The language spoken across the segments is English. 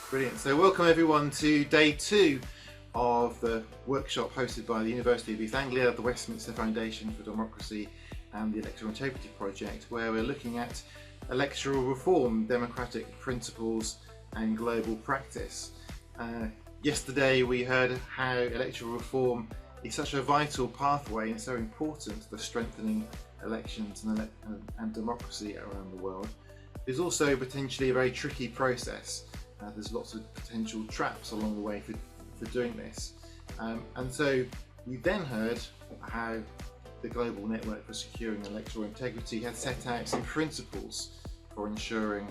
Brilliant. So welcome everyone to day 2 of the workshop hosted by the University of East Anglia, the Westminster Foundation for Democracy and the Electoral Integrity Project, where we're looking at electoral reform, democratic principles and global practice. Yesterday we heard how electoral reform is such a vital pathway and so important for strengthening elections and democracy around the world. It's also potentially a very tricky process. There's lots of potential traps along the way for doing this. And so we then heard how the Global Network for Securing Electoral Integrity had set out some principles for ensuring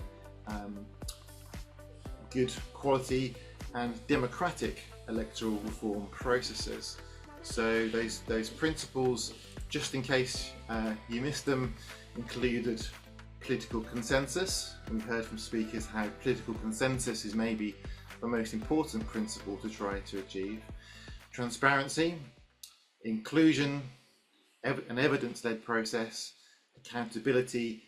good quality and democratic electoral reform processes. So those principles, just in case you missed them, included political consensus. We've heard from speakers how political consensus is maybe the most important principle to try to achieve. Transparency, inclusion, an evidence-led process, accountability,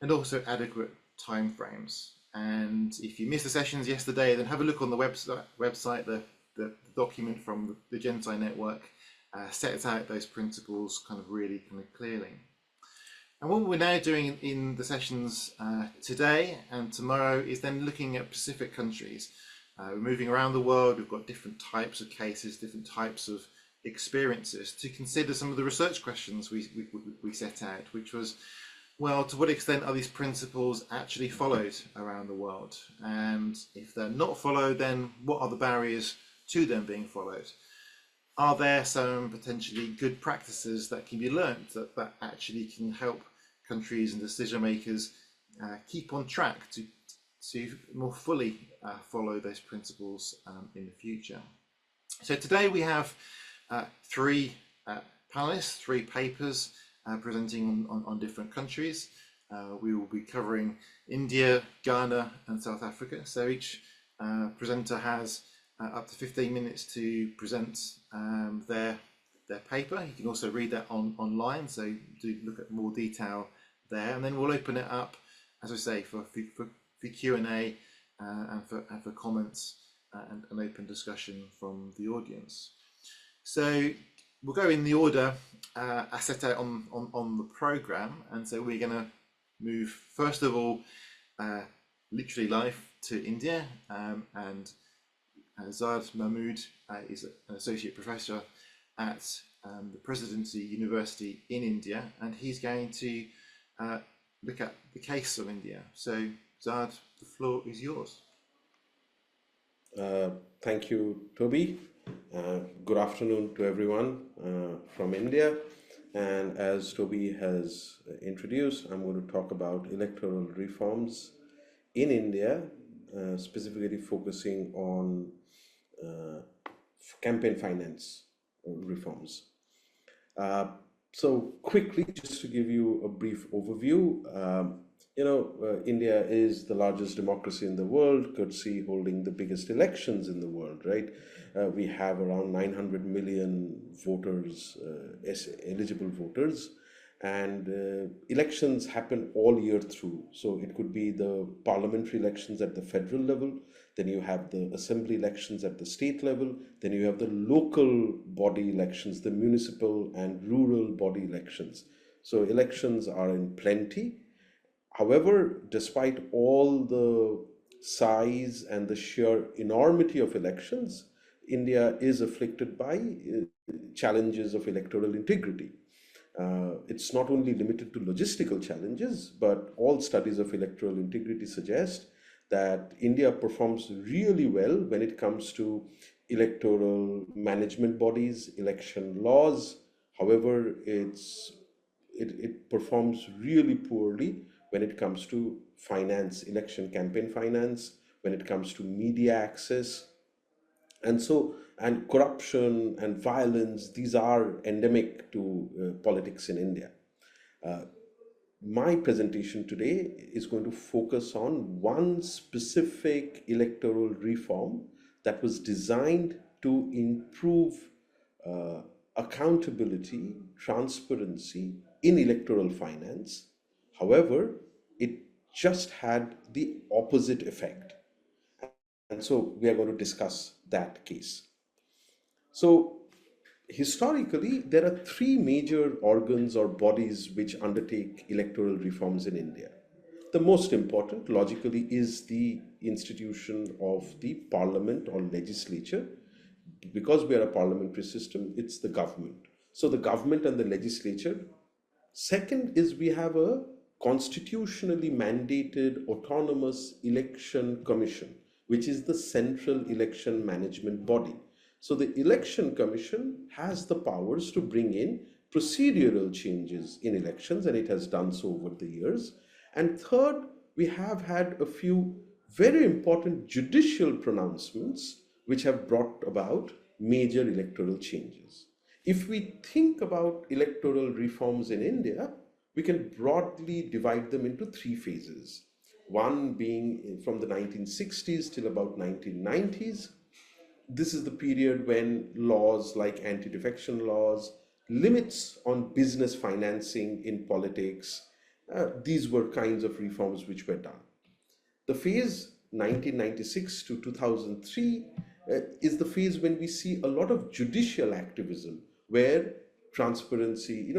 and also adequate timeframes. And if you missed the sessions yesterday, then have a look on the website. The document from the Genti network sets out those principles really clearly. And what we're now doing in the sessions today and tomorrow is then looking at specific countries. We're moving around the world. We've got different types of cases, different types of experiences to consider some of the research questions we set out, which was, well, to what extent are these principles actually followed around the world? And if they're not followed, then what are the barriers to them being followed? Are there some potentially good practices that can be learned that actually can help countries and decision makers keep on track to more fully follow those principles in the future? So today we have three panelists, 3 papers presenting on different countries. We will be covering India, Ghana and South Africa. So each presenter has up to 15 minutes to present their paper. You can also read that online, so do look at more detail there. And then we'll open it up, as I say, for Q&A and for comments and an open discussion from the audience. So we'll go in the order I set out on the programme. And so we're going to move, first of all, literally live to India, and Zaad Mahmood is an associate professor at the Presidency University in India, and he's going to look at the case of India. So Zaad, the floor is yours. Thank you, Toby. Good afternoon to everyone from India. And as Toby has introduced, I'm going to talk about electoral reforms in India, specifically focusing on campaign finance reforms. So quickly, just to give you a brief overview, India is the largest democracy in the world, courtesy holding the biggest elections in the world, right? We have around 900 million voters, eligible voters, and elections happen all year through. So it could be the parliamentary elections at the federal level, then you have the assembly elections at the state level, then you have the local body elections, the municipal and rural body elections. So elections are in plenty. However, despite all the size and the sheer enormity of elections, India is afflicted by challenges of electoral integrity. It's not only limited to logistical challenges, but all studies of electoral integrity suggest that India performs really well when it comes to electoral management bodies, election laws. However, it performs really poorly when it comes to finance, election campaign finance, when it comes to media access. And corruption and violence, these are endemic to politics in India. My presentation today is going to focus on one specific electoral reform that was designed to improve accountability, transparency in electoral finance. However, it just had the opposite effect. And so we are going to discuss that case. So historically, there are three major organs or bodies which undertake electoral reforms in India. The most important, logically, is the institution of the parliament or legislature. Because we are a parliamentary system, it's the government. So the government and the legislature. Second is we have a constitutionally mandated autonomous election commission, which is the central election management body. So the election commission has the powers to bring in procedural changes in elections, and it has done so over the years. And third, we have had a few very important judicial pronouncements which have brought about major electoral changes. If we think about electoral reforms in India, we can broadly divide them into three phases. One being from the 1960s till about 1990s. This is the period when laws like anti-defection laws, limits on business financing in politics, these were kinds of reforms which were done. The phase 1996 to 2003 is the phase when we see a lot of judicial activism, where transparency,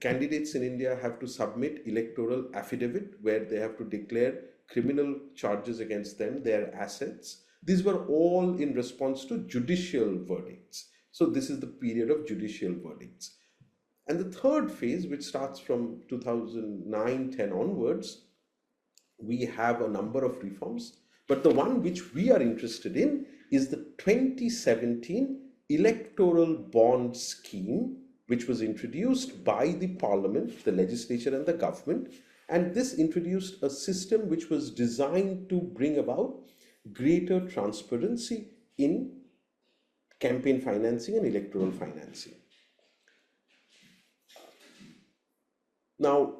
candidates in India have to submit electoral affidavit where they have to declare criminal charges against them, their assets. These were all in response to judicial verdicts. So this is the period of judicial verdicts. And the third phase, which starts from 2009-10 onwards, we have a number of reforms, but the one which we are interested in is the 2017 electoral bond scheme, which was introduced by the parliament, the legislature and the government. And this introduced a system which was designed to bring about greater transparency in campaign financing and electoral financing. Now,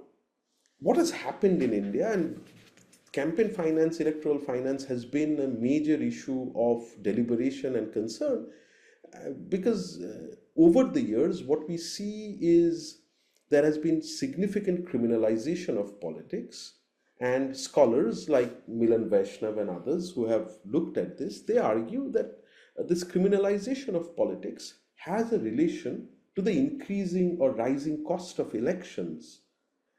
what has happened in India, and campaign finance, electoral finance has been a major issue of deliberation and concern because over the years, what we see is there has been significant criminalization of politics, and scholars like Milan Vaishnav and others who have looked at this, they argue that this criminalization of politics has a relation to the increasing or rising cost of elections.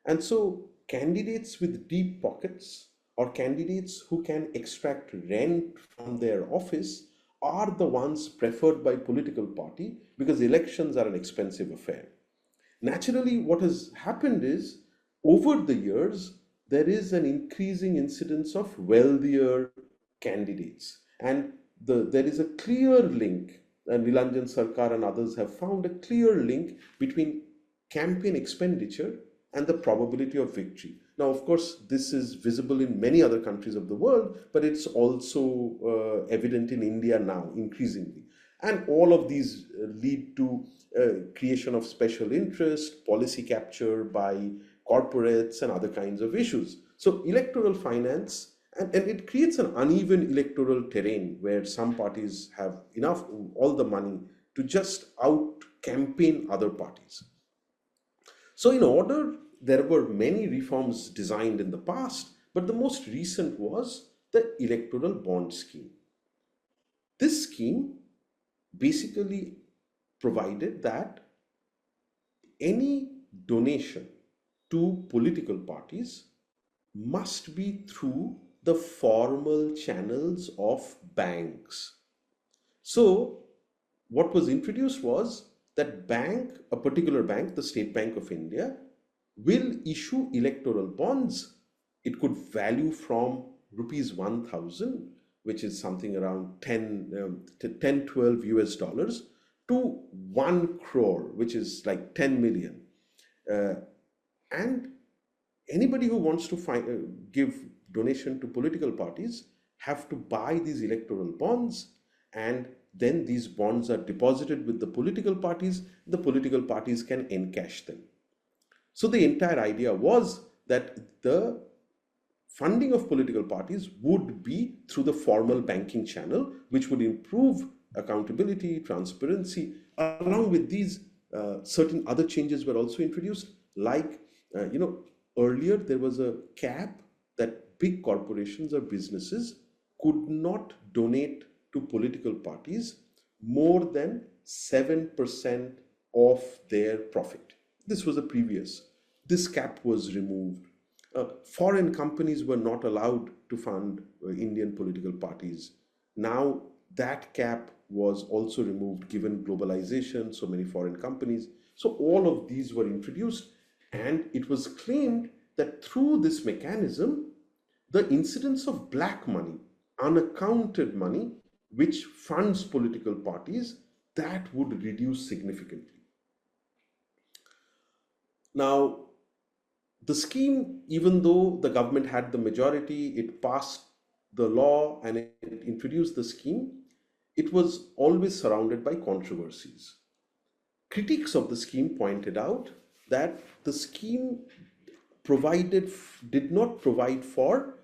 And so candidates with deep pockets or candidates who can extract rent from their office are the ones preferred by political party because elections are an expensive affair. Naturally, what has happened is over the years, there is an increasing incidence of wealthier candidates. And there is a clear link, and Nilanjan Sarkar and others have found a clear link between campaign expenditure and the probability of victory. Now, of course, this is visible in many other countries of the world, but it's also evident in India now increasingly. And all of these lead to creation of special interest, policy capture by corporates and other kinds of issues. So electoral finance, and it creates an uneven electoral terrain where some parties have all the money to just out campaign other parties. So there were many reforms designed in the past, but the most recent was the electoral bond scheme. This scheme basically provided that any donation to political parties must be through the formal channels of banks. So what was introduced was that a particular bank, the State Bank of India, will issue electoral bonds. It could value from rupees 1,000, which is something around 12 US dollars, to 1 crore, which is like 10 million. And anybody who wants to give donation to political parties have to buy these electoral bonds, and then these bonds are deposited with the political parties. The political parties can encash them. So the entire idea was that the funding of political parties would be through the formal banking channel, which would improve accountability, transparency. Along with these, certain other changes were also introduced, like, earlier there was a cap that big corporations or businesses could not donate to political parties more than 7% of their profit. This was the previous. This cap was removed. Foreign companies were not allowed to fund Indian political parties. Now that cap was also removed given globalization, so many foreign companies. So all of these were introduced, and it was claimed that through this mechanism, the incidence of black money, unaccounted money, which funds political parties, that would reduce significantly. Now, the scheme, even though the government had the majority, it passed the law and it introduced the scheme, it was always surrounded by controversies. Critics of the scheme pointed out that the scheme did not provide for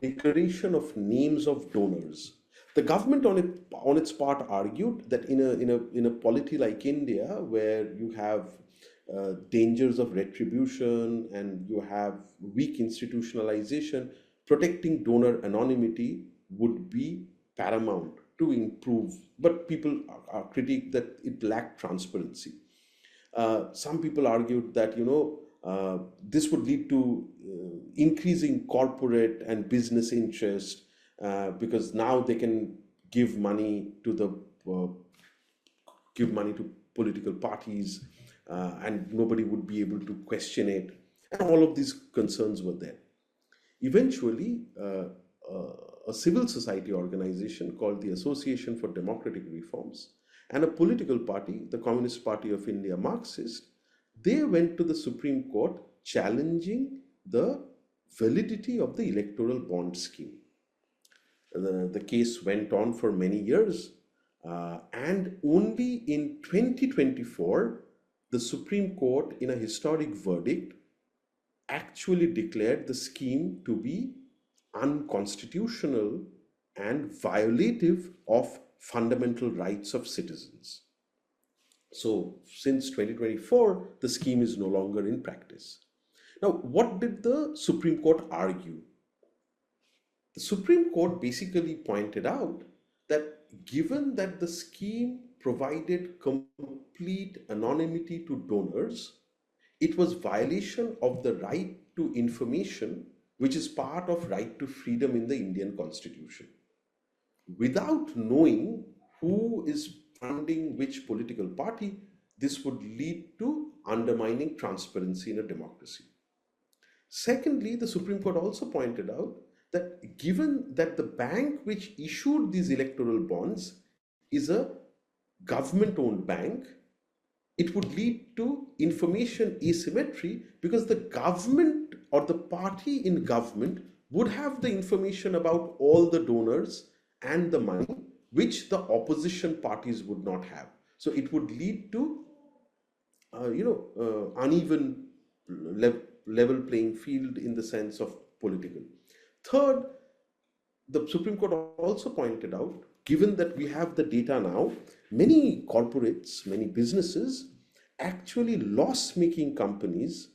declaration of names of donors. The government on its part argued that in a polity like India, where you have dangers of retribution and you have weak institutionalization, protecting donor anonymity would be paramount to improve. But people are critique that it lacked transparency. Some people argued that this would lead to increasing corporate and business interest because now they can give money to political parties and nobody would be able to question it, and all of these concerns were there. Eventually, a civil society organization called the Association for Democratic Reforms and a political party, the Communist Party of India, Marxist, they went to the Supreme Court challenging the validity of the electoral bond scheme. The case went on for many years, and only in 2024, the Supreme Court, in a historic verdict, actually declared the scheme to be unconstitutional and violative of fundamental rights of citizens. So since 2024, the scheme is no longer in practice. Now, what did the Supreme Court argue? The Supreme Court basically pointed out that given that the scheme provided complete anonymity to donors, it was violation of the right to information, which is part of right to freedom in the Indian Constitution. Without knowing who is funding which political party, this would lead to undermining transparency in a democracy. Secondly, the Supreme Court also pointed out that given that the bank which issued these electoral bonds is a government-owned bank, it would lead to information asymmetry because the government or the party in government would have the information about all the donors and the money, which the opposition parties would not have. So it would lead to uneven level playing field in the sense of political. Third, the Supreme Court also pointed out, given that we have the data now, many corporates, many businesses, actually loss-making companies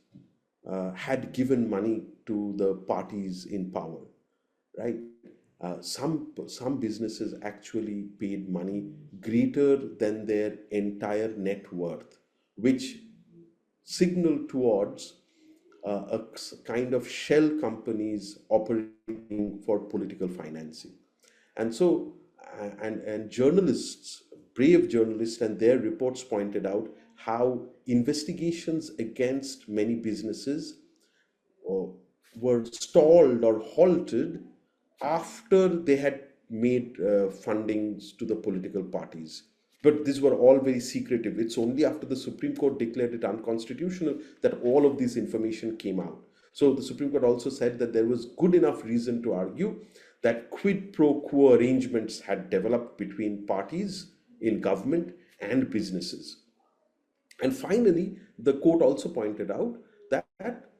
had given money to the parties in power, right? Some businesses actually paid money greater than their entire net worth, which signaled towards a kind of shell companies operating for political financing. And so, and journalists, brave journalists, and their reports pointed out how investigations against many businesses were stalled or halted after they had made fundings to the political parties. But these were all very secretive. It's only after the Supreme Court declared it unconstitutional that all of this information came out. So the Supreme Court also said that there was good enough reason to argue that quid pro quo arrangements had developed between parties in government and businesses. And finally, the court also pointed out that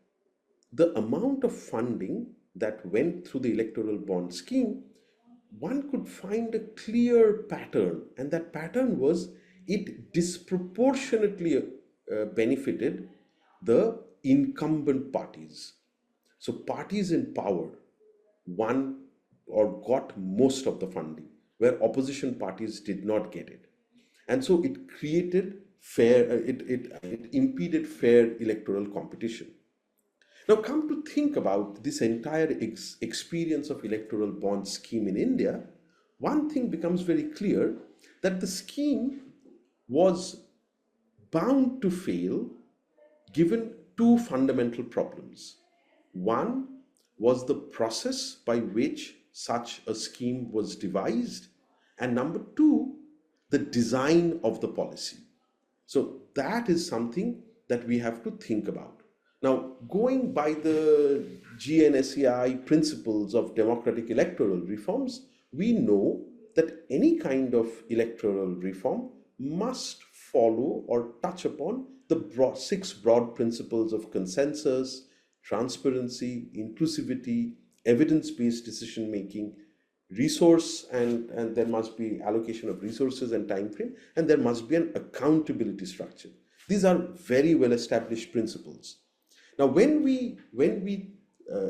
the amount of funding that went through the electoral bond scheme, one could find a clear pattern, and that pattern was it disproportionately benefited the incumbent parties. So parties in power, one or got most of the funding, where opposition parties did not get it. And so it created it impeded fair electoral competition. Now, come to think about this entire experience of electoral bond scheme in India, one thing becomes very clear, that the scheme was bound to fail given two fundamental problems. One was the process by which such a scheme was devised, and number two, the design of the policy. So that is something that we have to think about. Now, going by the GNSEI principles of democratic electoral reforms, we know that any kind of electoral reform must follow or touch upon the six broad principles of consensus, transparency, inclusivity, evidence-based decision making, resource, and there must be allocation of resources and time frame, and there must be an accountability structure. These are very well established principles. Now, when we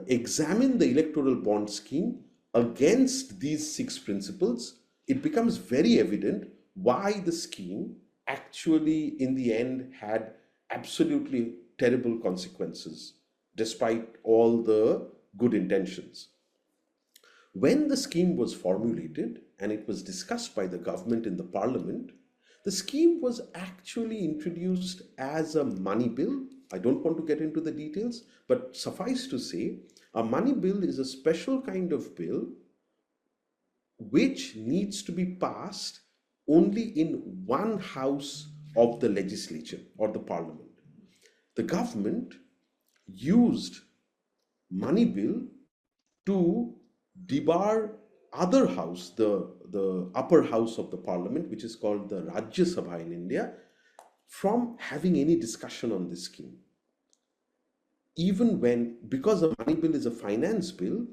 examine the electoral bond scheme against these six principles, it becomes very evident why the scheme actually in the end had absolutely terrible consequences despite all the good intentions. When the scheme was formulated and it was discussed by the government in the parliament, the scheme was actually introduced as a money bill. I don't want to get into the details, but suffice to say, a money bill is a special kind of bill which needs to be passed only in one house of the legislature or the parliament. The government used money bill to debar other house, the upper house of the parliament, which is called the Rajya Sabha in India, from having any discussion on this scheme. Even when, because a money bill is a finance bill,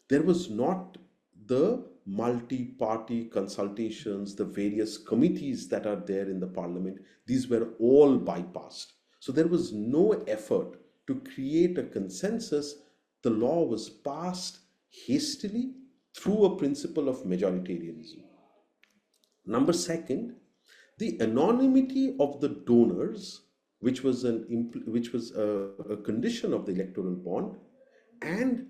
there was not the multi-party consultations, the various committees that are there in the parliament, these were all bypassed. So there was no effort to create a consensus. The law was passed hastily through a principle of majoritarianism. Number second, the anonymity of the donors, which was a condition of the electoral bond, and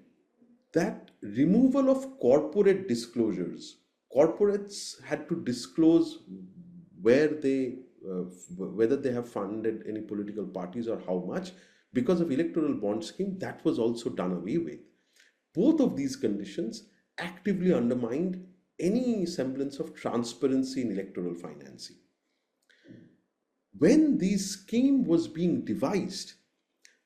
that removal of corporate disclosures. Corporates had to disclose where they whether they have funded any political parties or how much. Because of electoral bond scheme, that was also done away with. Both of these conditions actively undermined any semblance of transparency in electoral financing. When this scheme was being devised,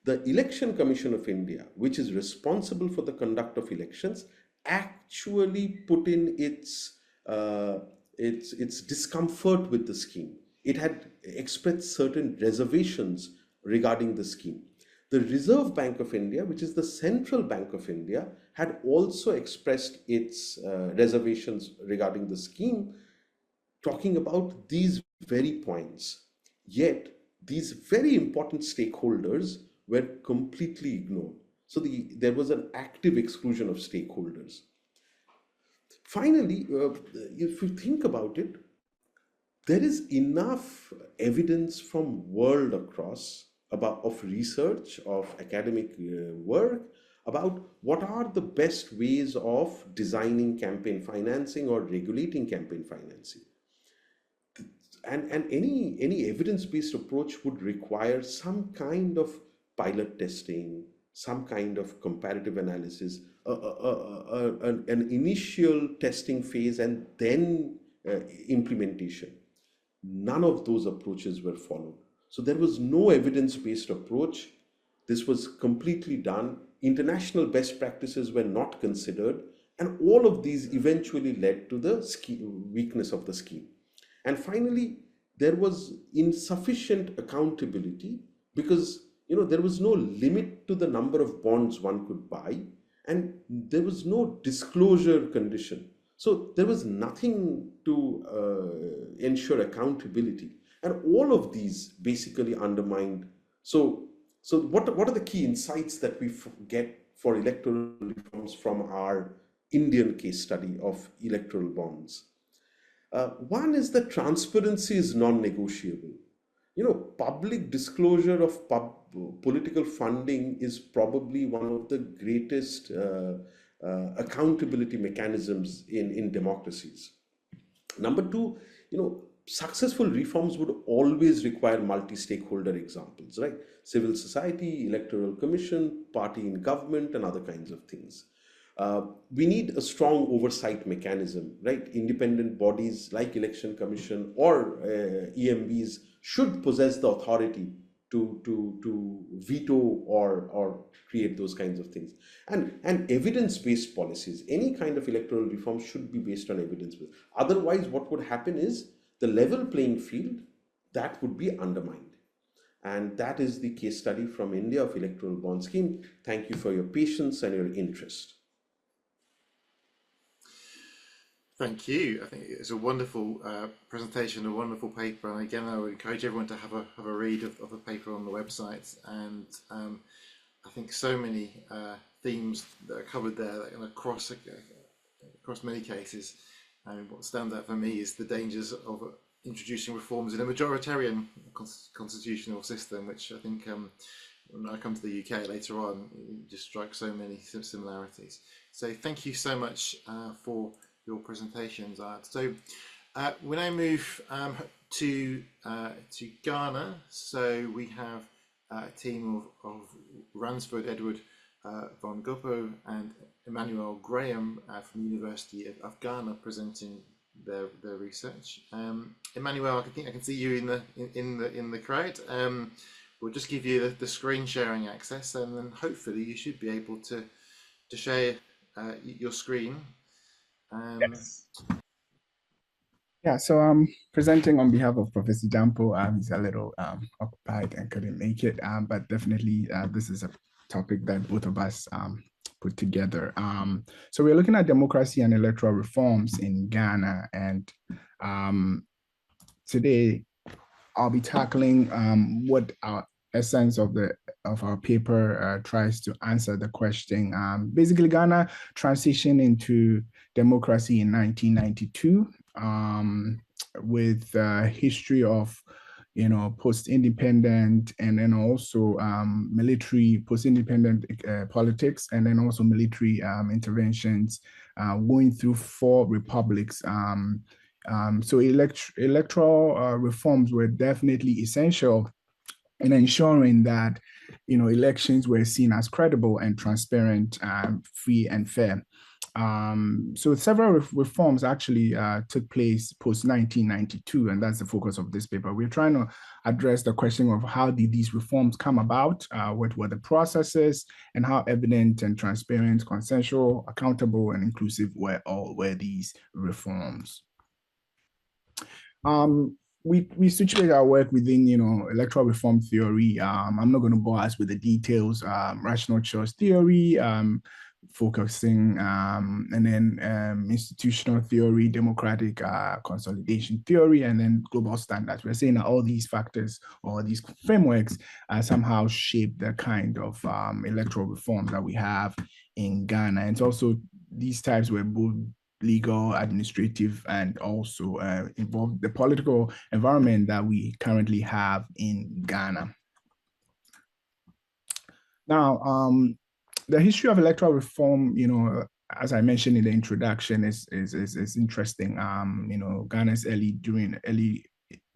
the Election Commission of India, which is responsible for the conduct of elections, actually put in its discomfort with the scheme. It had expressed certain reservations regarding the scheme. The Reserve Bank of India, which is the central bank of India, had also expressed its reservations regarding the scheme, talking about these very points. Yet, these very important stakeholders were completely ignored. So there was an active exclusion of stakeholders. Finally, if you think about it, there is enough evidence from world across of research, of academic work, about what are the best ways of designing campaign financing or regulating campaign financing. And any evidence-based approach would require some kind of pilot testing, some kind of comparative analysis, an initial testing phase, and then implementation. None of those approaches were followed. So there was no evidence-based approach. This was completely done. International best practices were not considered, and all of these eventually led to the weakness of the scheme. And finally, there was insufficient accountability because there was no limit to the number of bonds one could buy, and there was no disclosure condition. So there was nothing to ensure accountability, and all of these basically undermined. So what are the key insights that we get for electoral reforms from our Indian case study of electoral bonds. One is that transparency is non-negotiable. Public disclosure of political funding is probably one of the greatest accountability mechanisms in democracies. Number two, successful reforms would always require multi-stakeholder examples, right? Civil society, electoral commission, party in government, and other kinds of things. We need a strong oversight mechanism, right? Independent bodies like Election Commission or EMBs should possess the authority to veto or create those kinds of things. And evidence-based policies, any kind of electoral reform should be based on evidence-based. Otherwise, what would happen is the level playing field, that would be undermined. And that is the case study from India of electoral bond scheme. Thank you for your patience and your interest. Thank you. I think it's a wonderful presentation, a wonderful paper, and again, I would encourage everyone to have a read of the paper on the website. And I think so many themes that are covered there that across many cases. And what stands out for me is the dangers of introducing reforms in a majoritarian constitutional system, which I think when I come to the UK later on, it just strikes so many similarities. So thank you so much for your presentations, Zaad. So we now move to Ghana. So we have a team of Ransford, Edward von Gyampo, and Emmanuel Graham from the University of Ghana presenting their research. Emmanuel, I think I can see you in the crowd. We'll just give you the screen sharing access, and then hopefully you should be able to share your screen. Yes. Yeah, so I'm presenting on behalf of Professor Gyampo. He's a little occupied and couldn't make it, but definitely this is a topic that both of us put together. So we're looking at democracy and electoral reforms in Ghana, and today I'll be tackling what our essence of our paper tries to answer the question. Basically, Ghana transitioned into democracy in 1992 with a history of post-independent and then also military post-independent politics, and then also military interventions, going through 4 republics. So electoral reforms were definitely essential in ensuring that elections were seen as credible and transparent, free and fair. So several reforms actually took place post-1992, and that's the focus of this paper. We're trying to address the question of how did these reforms come about, what were the processes, and how evident and transparent, consensual, accountable, and inclusive were these reforms. We situate our work within, electoral reform theory. I'm not going to bore us with the details. Rational choice theory, focusing, and then institutional theory, democratic consolidation theory, and then global standards. We're saying that all these factors or these frameworks somehow shape the kind of electoral reform that we have in Ghana. And it's also these types were both legal, administrative, and also involve the political environment that we currently have in Ghana. Now, the history of electoral reform, as I mentioned in the introduction, is interesting. Ghana's early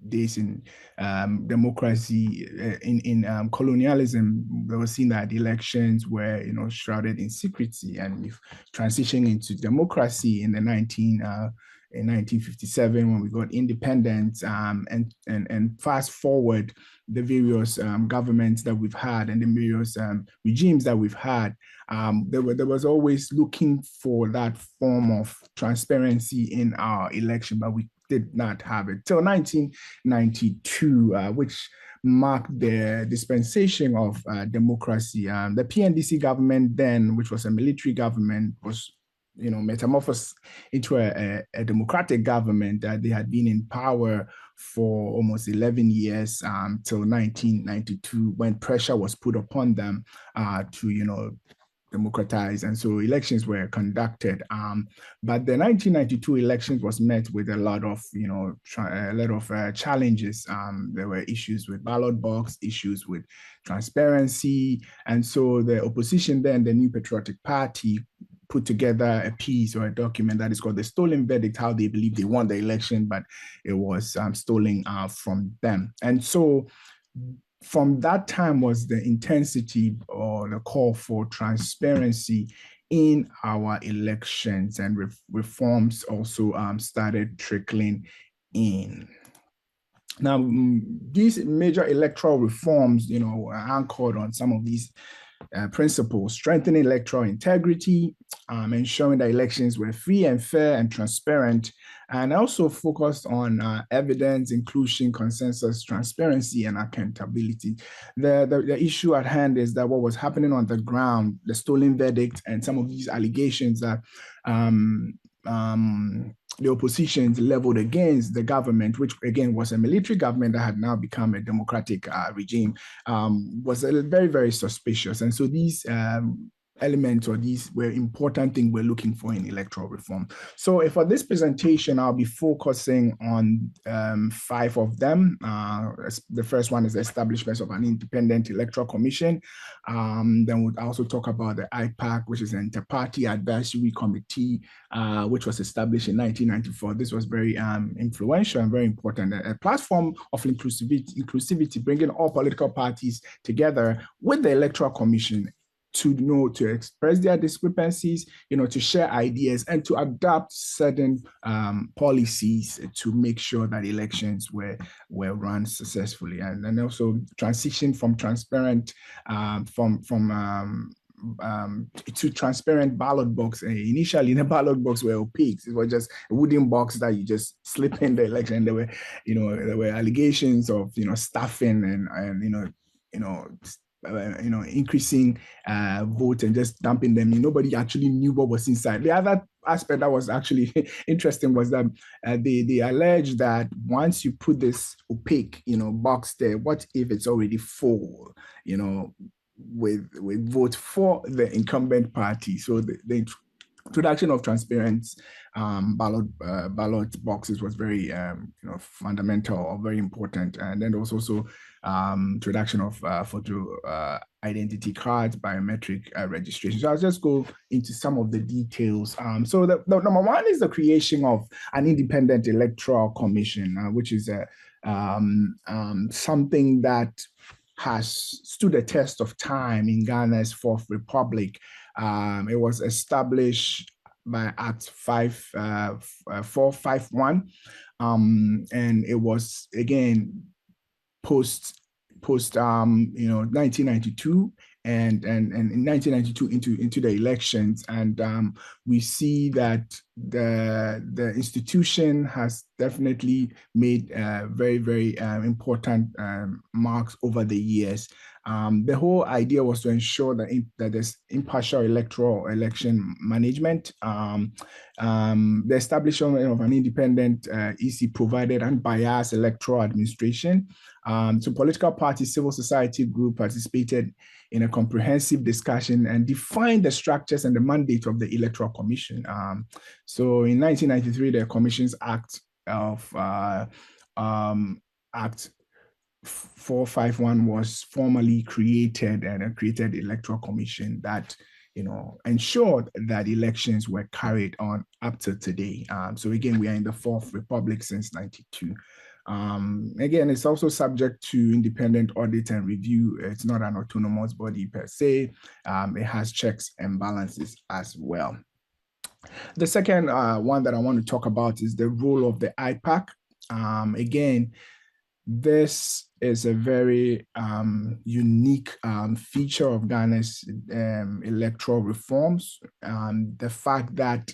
days in democracy, in colonialism, they were seen that the elections were, shrouded in secrecy, and we've transitioned into democracy in 1957 when we got independence, and fast forward the various governments that we've had and the various regimes that we've had, there was always looking for that form of transparency in our election, but we did not have it till 1992, which marked the dispensation of democracy. The PNDC government then, which was a military government, was metamorphosed into a democratic government. They had been in power for almost 11 years till 1992, when pressure was put upon them to democratized, and so elections were conducted. But the 1992 elections was met with a lot of, challenges. There were issues with ballot box, issues with transparency, and so the opposition then, the New Patriotic Party, put together a piece or a document that is called the Stolen Verdict, how they believe they won the election, but it was stolen from them. And so from that time was the intensity or the call for transparency in our elections, and reforms also started trickling in. Now, these major electoral reforms, are anchored on some of these principles: strengthening electoral integrity, ensuring that elections were free and fair and transparent, and also focused on evidence, inclusion, consensus, transparency, and accountability. The issue at hand is that what was happening on the ground, the stolen verdict, and some of these allegations that the opposition leveled against the government, which again was a military government that had now become a democratic regime, was very, very suspicious. And so these elements, or these were important things we're looking for in electoral reform. So for this presentation, I'll be focusing on 5 of them. The first one is the establishment of an independent electoral commission. Then we'll also talk about the IPAC, which is an Inter-Party Advisory Committee, which was established in 1994. This was very influential and very important, a platform of inclusivity, bringing all political parties together with the Electoral Commission to express their discrepancies, to share ideas, and to adopt certain policies to make sure that elections were run successfully, and also transition from transparent to transparent ballot box. Initially, the ballot box were opaque. It was just a wooden box that you just slip in the election. There were allegations of stuffing and increasing votes and just dumping them. Nobody actually knew what was inside. The other aspect that was actually interesting was that they alleged that once you put this opaque box there, what if it's already full, with votes for the incumbent party? So the introduction of transparent ballot boxes was very fundamental or very important, and then there was also introduction of photo identity cards, biometric registration. So I'll just go into some of the details. So the number one is the creation of an independent electoral commission, which is something that has stood the test of time in Ghana's Fourth Republic. It was established by Act 451, and it was again post 1992, and in 1992 into the elections, and we see that the institution has definitely made very, very important marks over the years. The whole idea was to ensure that there's impartial electoral election management. The establishment of an independent EC provided unbiased electoral administration. So political parties, civil society group participated in a comprehensive discussion and defined the structures and the mandate of the Electoral Commission. So in 1993, the Commissions Act of Act 451 was formally created, and it created the Electoral Commission that ensured that elections were carried on up to today. So again, we are in the Fourth Republic since 92. Again, it's also subject to independent audit and review. It's not an autonomous body per se. It has checks and balances as well. The second one that I want to talk about is the role of the IPAC. Again, this is a very unique feature of Ghana's electoral reforms. The fact that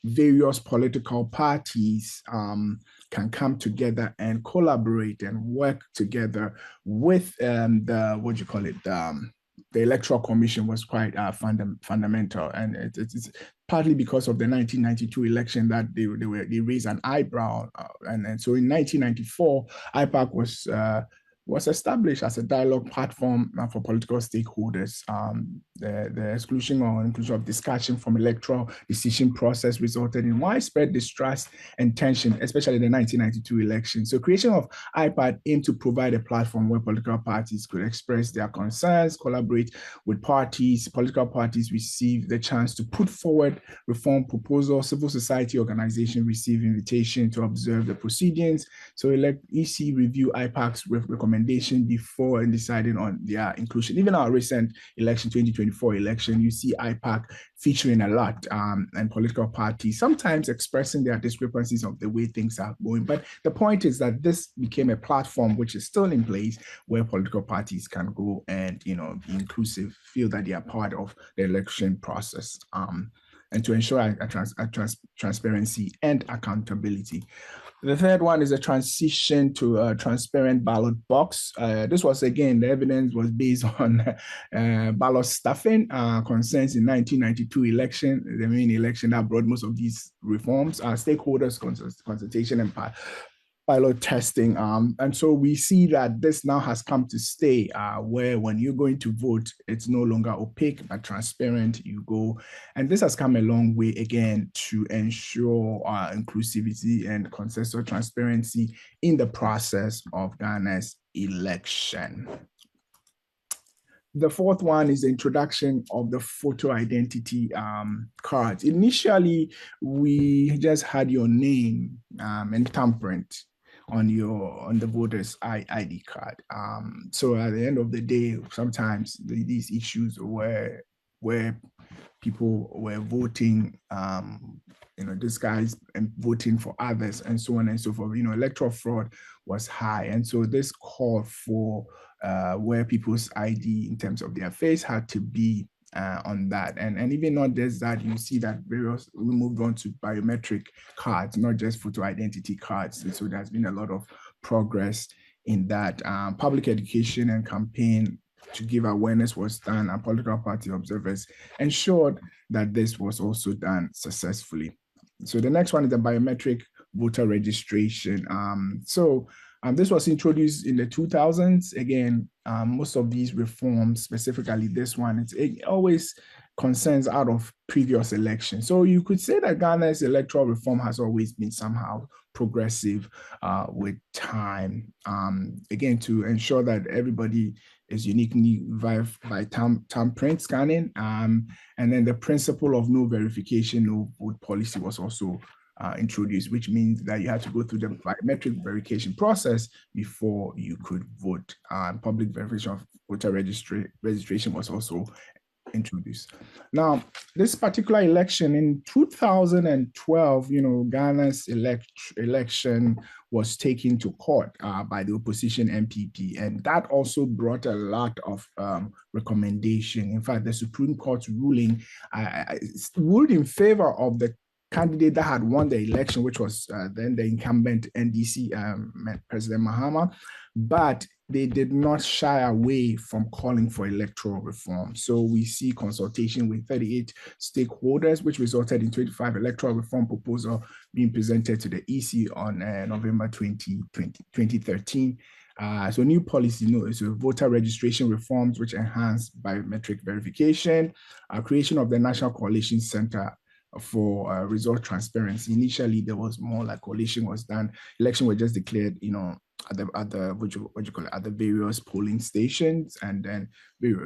various political parties can come together and collaborate and work together with the Electoral Commission was quite fundamental, and it's partly because of the 1992 election that they raised an eyebrow, and so in 1994, IPAC was was established as a dialogue platform for political stakeholders. The exclusion or inclusion of discussion from electoral decision process resulted in widespread distrust and tension, especially the 1992 election. So creation of IPAD aimed to provide a platform where political parties could express their concerns, collaborate with parties. Political parties receive the chance to put forward reform proposals. Civil society organizations receive invitation to observe the proceedings. So EC review IPAC's recommendation before deciding on their inclusion. Even our recent election, 2024 election, you see IPAC featuring a lot, and political parties sometimes expressing their discrepancies of the way things are going. But the point is that this became a platform which is still in place where political parties can go and, be inclusive, feel that they are part of the election process, and to ensure transparency and accountability. The third one is a transition to a transparent ballot box. This was, again, the evidence was based on ballot stuffing concerns in 1992 election, the main election that brought most of these reforms, stakeholders consultation and pilot testing. And so we see that this now has come to stay, where when you're going to vote, it's no longer opaque, but transparent. You go. And this has come a long way, again, to ensure inclusivity and consensual transparency in the process of Ghana's election. The fourth one is the introduction of the photo identity cards. Initially, we just had your name and thumbprint on the voter's ID card. So at the end of the day, sometimes these issues where people were voting, disguised and voting for others, and so on and so forth. Electoral fraud was high, and so this called for where people's ID in terms of their face had to be on that, and even not just that, you see that we moved on to biometric cards, not just photo identity cards. And so there's been a lot of progress in that. Public education and campaign to give awareness was done, and political party observers ensured that this was also done successfully. So the next one is the biometric voter registration. This was introduced in the 2000s. Again, most of these reforms, specifically this one, it always concerns out of previous elections. So you could say that Ghana's electoral reform has always been somehow progressive with time. Again, to ensure that everybody is uniquely verified by thumbprint scanning. And then the principle of no verification, no vote policy was also introduced, which means that you had to go through the biometric verification process before you could vote. Public verification of voter registration was also introduced. Now, this particular election in 2012, Ghana's election was taken to court by the opposition MPP, and that also brought a lot of recommendation. In fact, the Supreme Court's ruling ruled in favor of the candidate that had won the election, which was then the incumbent NDC President Mahama, but they did not shy away from calling for electoral reform. So we see consultation with 38 stakeholders, which resulted in 25 electoral reform proposals being presented to the EC on November 2013. So new policy, so voter registration reforms, which enhance biometric verification, creation of the National Coalition Center for result transparency. Initially, there was more like coalition was done. Election were just declared, at the various polling stations, and then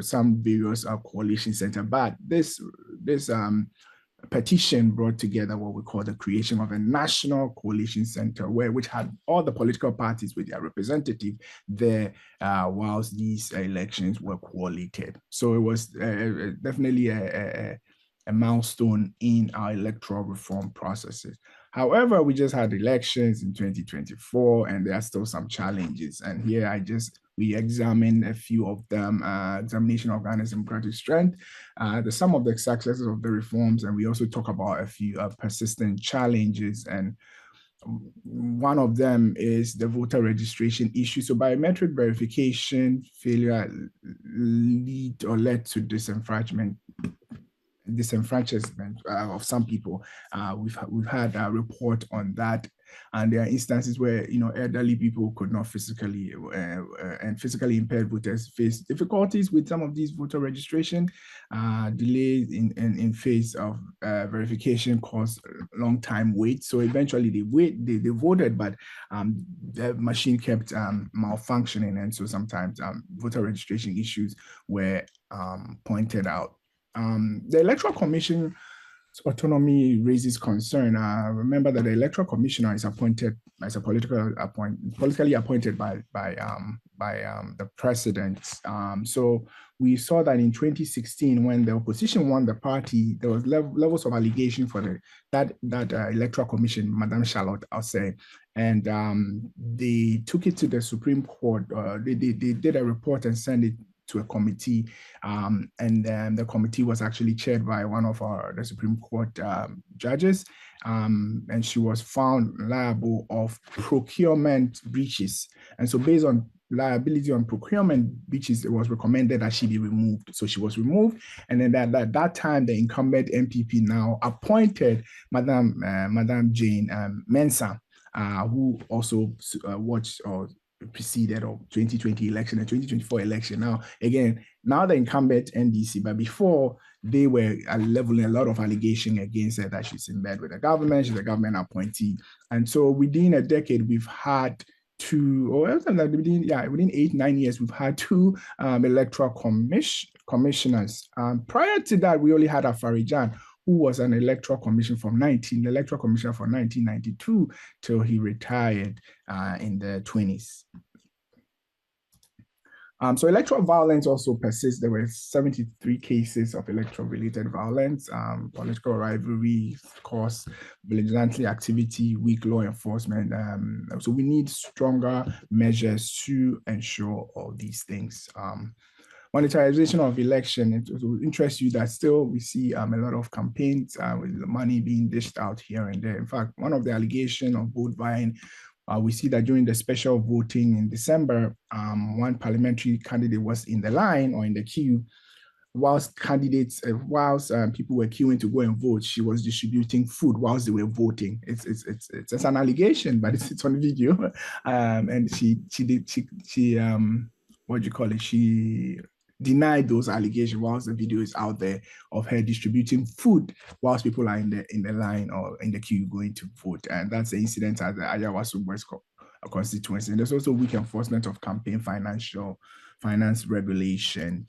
some various coalition center. But this petition brought together what we call the creation of a national coalition center, which had all the political parties with their representative there, whilst these elections were collated. So it was definitely a milestone in our electoral reform processes. However, we just had elections in 2024, and there are still some challenges. And here we examine a few of them: examination of Ghana's democratic strength, some of the successes of the reforms, and we also talk about a few persistent challenges. And one of them is the voter registration issue. So biometric verification failure led to disenfranchisement disenfranchisement of some people. We've had a report on that, and there are instances where elderly people could not physically and physically impaired voters face difficulties with some of these voter registration. Delays in phase of verification caused a long time wait. So eventually they voted, but the machine kept malfunctioning, and so sometimes voter registration issues were pointed out. The Electoral Commission autonomy raises concern. Remember that the Electoral Commissioner is appointed as a politically appointed by the president. So we saw that in 2016, when the opposition won the party, there was levels of allegation for that Electoral Commission, Madame Charlotte, I'll say, and they took it to the Supreme Court. They did a report and sent it to a committee, and the committee was actually chaired by one of the Supreme Court judges, and she was found liable of procurement breaches. And so based on liability on procurement breaches, it was recommended that she be removed. So she was removed, and then at that time, the incumbent MPP now appointed Madame Jane Mensah, who also watched or preceded of 2020 election and 2024 election. Now the incumbent NDC, but before they were leveling a lot of allegation against her that she's in bed with the government, she's a government appointee. And so within a decade, we've had within 8-9 years, we've had two electoral commissioners. Prior to that, we only had Afarijan, who was an electoral commissioner from 1992 till he retired in the 20s. So electoral violence also persists. There were 73 cases of electoral-related violence, political rivalry, course, vigilante activity, weak law enforcement. So we need stronger measures to ensure all these things. Monetization of election, it will interest you that still we see a lot of campaigns with the money being dished out here and there. In fact, one of the allegations of vote buying, we see that during the special voting in December, one parliamentary candidate was in the line or in the queue, whilst people were queuing to go and vote, she was distributing food whilst they were voting. It's an allegation, but it's on video, and she she denied those allegations whilst the video is out there of her distributing food whilst people are in the line or in the queue going to vote. And that's the incident at the Ayawaso West constituency. And there's also weak enforcement of campaign finance regulation.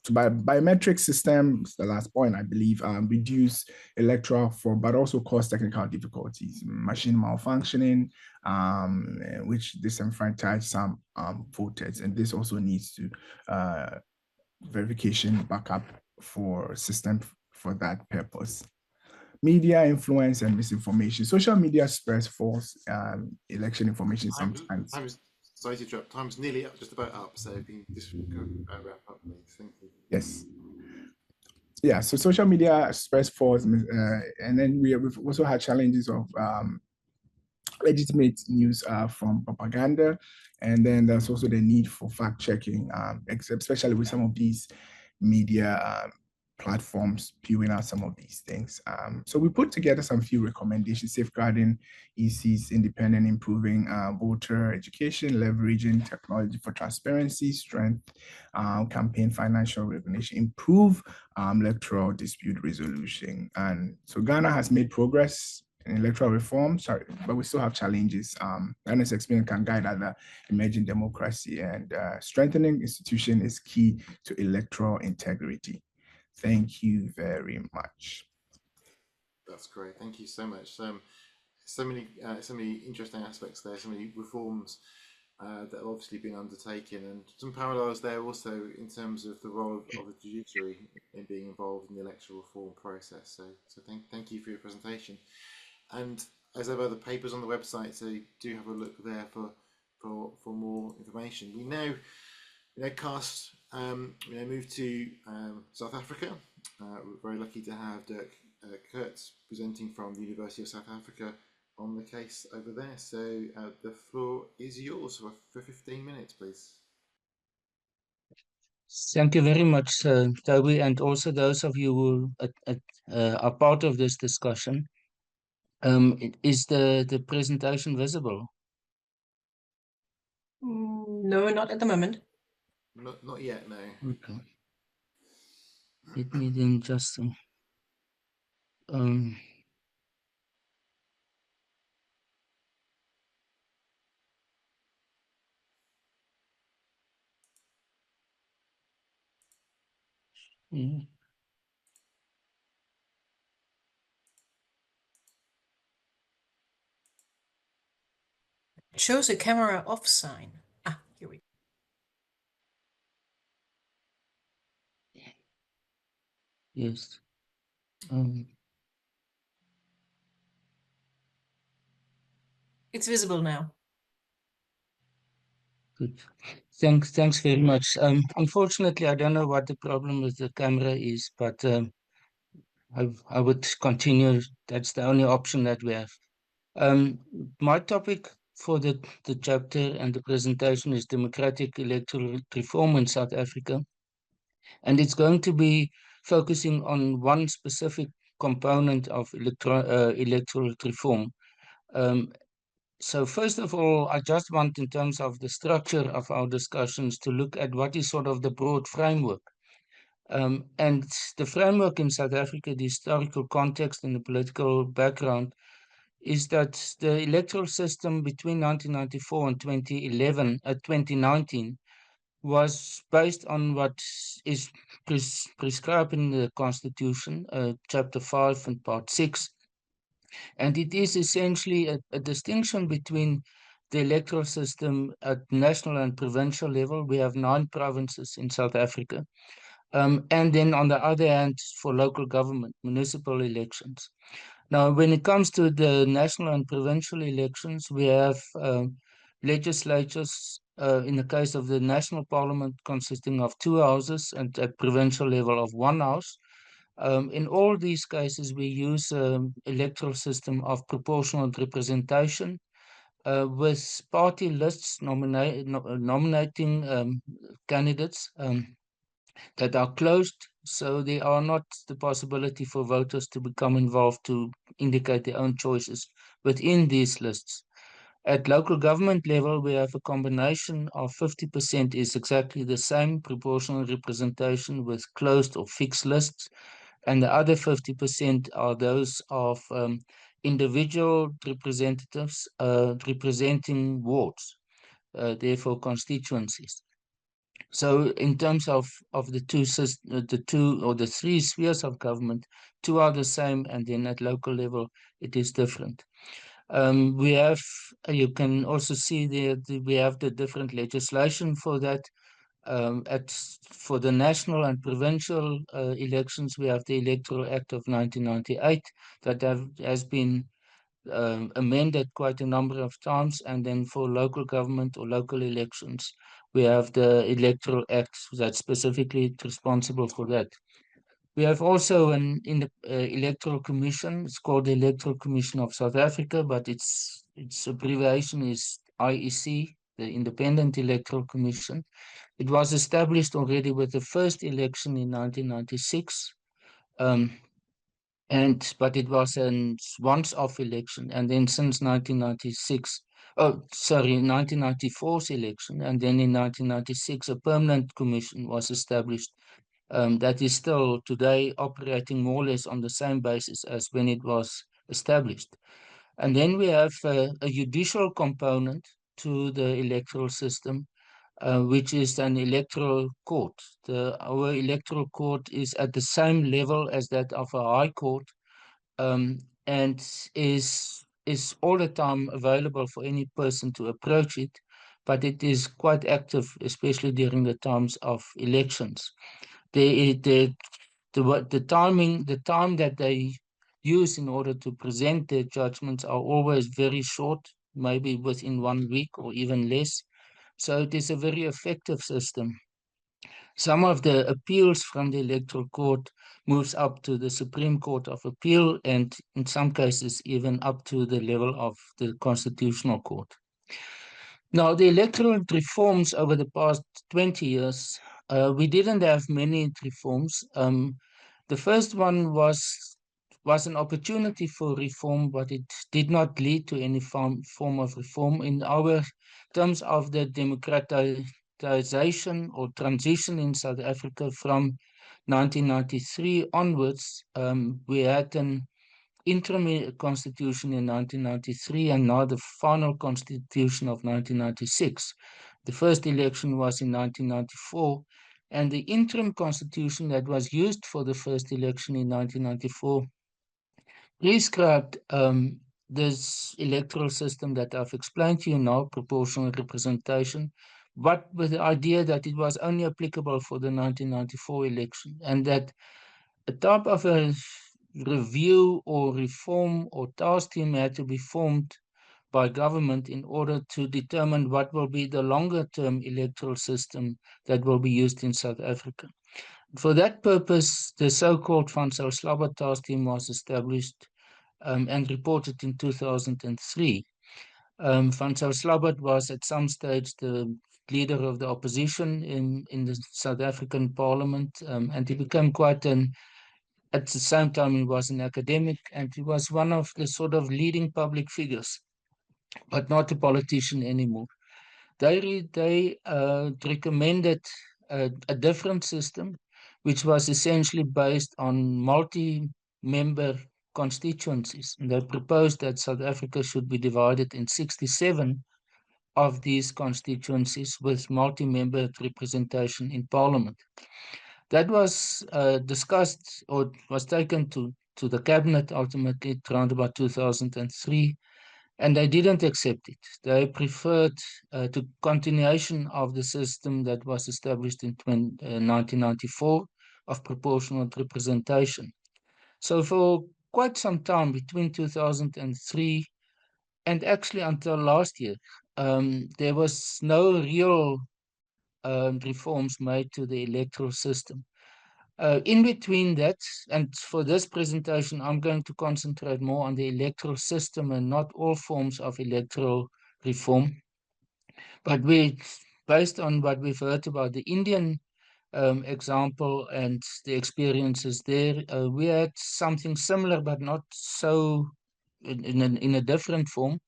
So biometric systems, the last point, I believe, reduce electoral fraud, but also cause technical difficulties, machine malfunctioning, which disenfranchise some voters. And this also needs to verification backup for system for that purpose. Media influence and misinformation. Social media spreads false election information sometimes. Sorry to interrupt. Time's nearly up, just about up. So if you just wrap up, please. Thank you. Yes. Yeah. So social media spreads false, and then we've also had challenges of legitimate news from propaganda, and then there's also the need for fact checking, especially with some of these media platforms spewing out some of these things. So we put together some few recommendations: safeguarding EC's independent, improving voter education, leveraging technology for transparency, strength, campaign financial recognition, improve electoral dispute resolution. And so Ghana has made progress in electoral reform, but we still have challenges. Ghana's experience can guide other emerging democracy, and strengthening institution is key to electoral integrity. Thank you very much. That's great. Thank you so much. So many interesting aspects there. So many reforms that have obviously been undertaken, and some parallels there also in terms of the role of the judiciary in being involved in the electoral reform process. So thank you for your presentation. And as ever, the papers on the website, so do have a look there for more information. We now move to South Africa. We're very lucky to have Dirk Kotze presenting from the University of South Africa on the case over there. So the floor is yours for 15 minutes, please. Thank you very much, Toby, and also those of you who are part of this discussion. Is the presentation visible? No, not at the moment. Not yet, no. Okay. Let me then just yeah. It shows a camera off sign. Ah, here we go. Yes. It's visible now. Good. Thanks very much. Unfortunately, I don't know what the problem with the camera is, but I would continue. That's the only option that we have. My topic for the chapter and the presentation is democratic electoral reform in South Africa. And it's going to be focusing on one specific component of electoral reform. So first of all, I just want, in terms of the structure of our discussions, to look at what is sort of the broad framework. And the framework in South Africa, the historical context and the political background, is that the electoral system between 1994 and 2019 was based on what is prescribed in the Constitution, Chapter 5 and Part 6. And it is essentially a distinction between the electoral system at national and provincial level. We have 9 provinces in South Africa. And then on the other hand, for local government, municipal elections. Now, when it comes to the national and provincial elections, we have legislatures, in the case of the national parliament, consisting of 2 houses, and at provincial level of 1 house. In all these cases, we use an electoral system of proportional representation, with party lists nominating candidates that are closed, so there are not the possibility for voters to become involved to indicate their own choices within these lists. At local government level, we have a combination of 50% is exactly the same proportional representation with closed or fixed lists, and the other 50% are those of individual representatives representing wards, therefore constituencies. So in terms of the two or the 3 spheres of government, 2 are the same, and then at local level it is different. We have, you can also see there, we have the different legislation for that. For the national and provincial elections, we have the Electoral Act of 1998 that has been amended quite a number of times, and then for local government or local elections, we have the Electoral Act that's specifically responsible for that. We have also an Electoral Commission. It's called the Electoral Commission of South Africa, but its abbreviation is IEC, the Independent Electoral Commission. It was established already with the first election in 1996. But it was a once-off election, and then since 1994's election, and then in 1996 a permanent commission was established that is still today operating more or less on the same basis as when it was established. And then we have a judicial component to the electoral system, which is an electoral court. Our electoral court is at the same level as that of a high court, and is all the time available for any person to approach it, but it is quite active, especially during the times of elections. The time that they use in order to present their judgments are always very short, maybe within 1 week or even less. So it is a very effective system. Some of the appeals from the Electoral Court moves up to the Supreme Court of Appeal, and in some cases even up to the level of the Constitutional Court. Now, the electoral reforms over the past 20 years We didn't have many reforms. The first one was an opportunity for reform, but it did not lead to any form of reform. In our terms of the democratization or transition in South Africa from 1993 onwards, we had an interim constitution in 1993 and now the final constitution of 1996. The first election was in 1994, and the interim constitution that was used for the first election in 1994 prescribed this electoral system that I've explained to you now, proportional representation, but with the idea that it was only applicable for the 1994 election, and that a type of a review or reform or task team had to be formed by government in order to determine what will be the longer term electoral system that will be used in South Africa. For that purpose, the so-called Van Slabbert task team was established and reported in 2003. Van Slabbert was at some stage the leader of the opposition in the South African parliament, and he became quite an at the same time, he was an academic and he was one of the sort of leading public figures, but not a politician anymore. They recommended a different system, which was essentially based on multi-member constituencies. And they proposed that South Africa should be divided in 67 of these constituencies with multi-member representation in parliament. That was discussed or was taken to the cabinet ultimately around about 2003, and they didn't accept it. They preferred to continuation of the system that was established in 1994 of proportional representation. So for quite some time between 2003 and actually until last year, there was no real reforms made to the electoral system. In between that, and for this presentation, I'm going to concentrate more on the electoral system and not all forms of electoral reform. But based on what we've heard about the Indian example and the experiences there, we had something similar, but not so in a different form.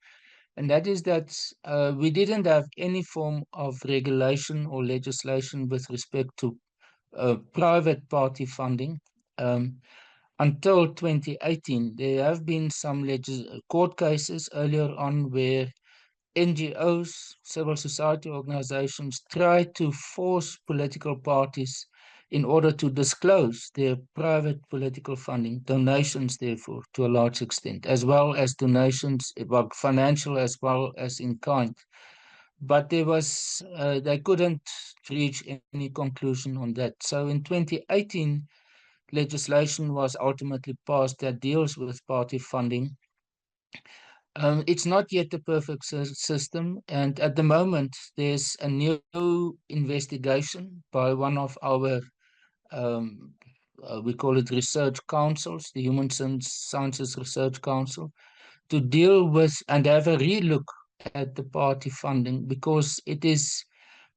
And that is that we didn't have any form of regulation or legislation with respect to private party funding until 2018. There have been some court cases earlier on where NGOs, civil society organizations, tried to force political parties in order to disclose their private political funding, donations therefore to a large extent, as well as donations, well, financial as well as in kind. But there was, they couldn't reach any conclusion on that. So in 2018, legislation was ultimately passed that deals with party funding. It's not yet a perfect system, and at the moment there's a new investigation by one of our we call it research councils, the Human Sciences Research Council, to deal with and have a relook at the party funding, because it is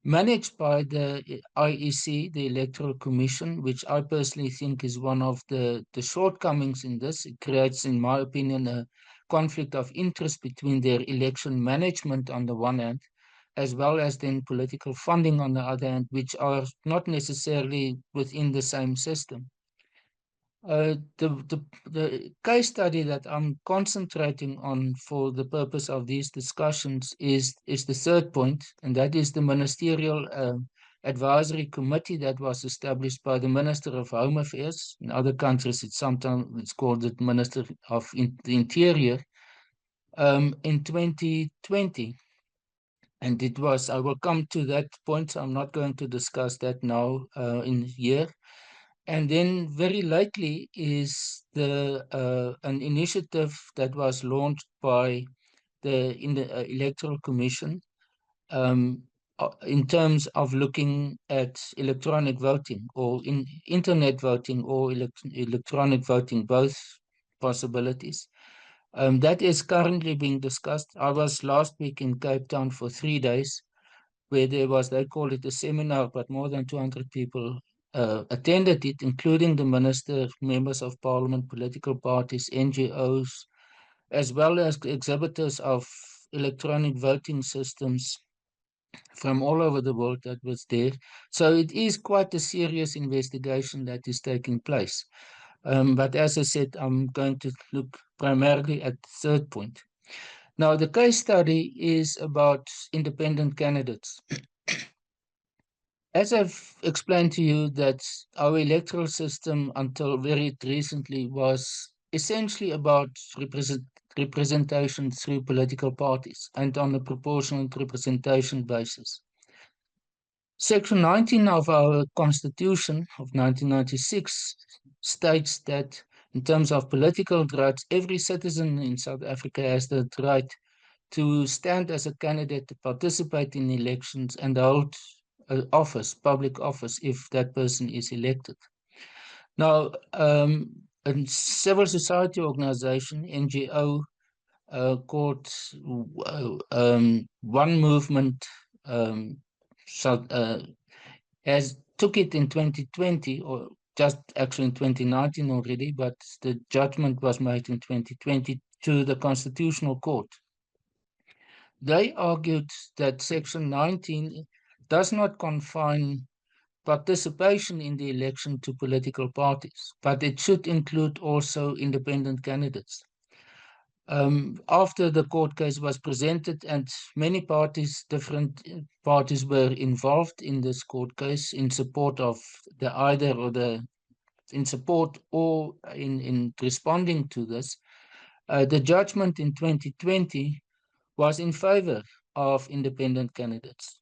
managed by the IEC, the Electoral Commission, which I personally think is one of the shortcomings in this. It creates, in my opinion, a conflict of interest between their election management on the one hand, as well as then political funding on the other hand, which are not necessarily within the same system. The case study that I'm concentrating on for the purpose of these discussions is the third point, and that is the ministerial advisory committee that was established by the Minister of Home Affairs. In other countries, it's called the Minister of the Interior in 2020. And it was, I will come to that point, so I'm not going to discuss that now in here. And then very lately is an initiative that was launched by the Electoral Commission in terms of looking at electronic voting or internet voting or electronic voting, both possibilities. That is currently being discussed. I was last week in Cape Town for 3 days. where there was, they call it a seminar, but more than 200 people attended it, including the minister, members of parliament, political parties, NGOs, as well as exhibitors of electronic voting systems from all over the world that was there. So it is quite a serious investigation that is taking place. But as I said, I'm going to look primarily at the third point. Now, the case study is about independent candidates. As I've explained to you, that our electoral system until very recently was essentially about representation through political parties and on a proportional representation basis. Section 19 of our Constitution of 1996 states that in terms of political rights, every citizen in South Africa has the right to stand as a candidate, to participate in elections and hold office, public office, if that person is elected. Now, a civil society organization, NGO, called One Movement, has took it in 2020, or just actually in 2019 already, but the judgment was made in 2020 to the Constitutional Court. They argued that Section 19 does not confine participation in the election to political parties, but it should include also independent candidates. After the court case was presented and many parties, different parties were involved in this court case in support of in support or in responding to this, the judgment in 2020 was in favor of independent candidates.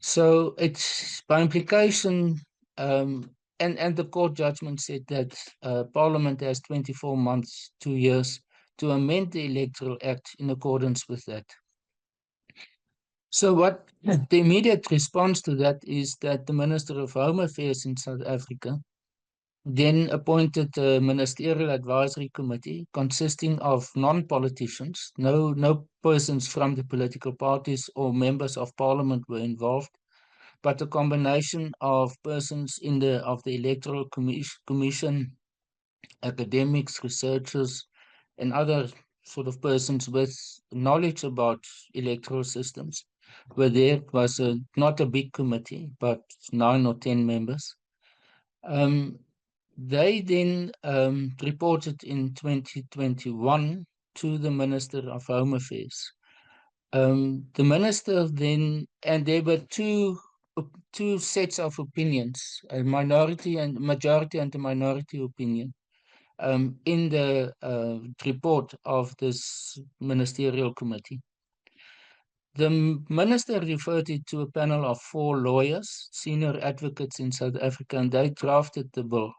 So it's by implication, and the court judgment said that Parliament has 24 months, 2 years, to amend the Electoral Act in accordance with that. So what the immediate response to that is that the Minister of Home Affairs in South Africa then appointed a ministerial advisory committee consisting of non-politicians. No persons from the political parties or members of parliament were involved, but a combination of persons of the Electoral Commission, academics, researchers, and other sort of persons with knowledge about electoral systems were there. It was not a big committee, but 9 or 10 members. They then reported in 2021 to the Minister of Home Affairs. The minister then, and there were two sets of opinions, a majority and a minority opinion, in the report of this ministerial committee. The minister referred it to a panel of 4 lawyers, senior advocates in South Africa, and they drafted the bill.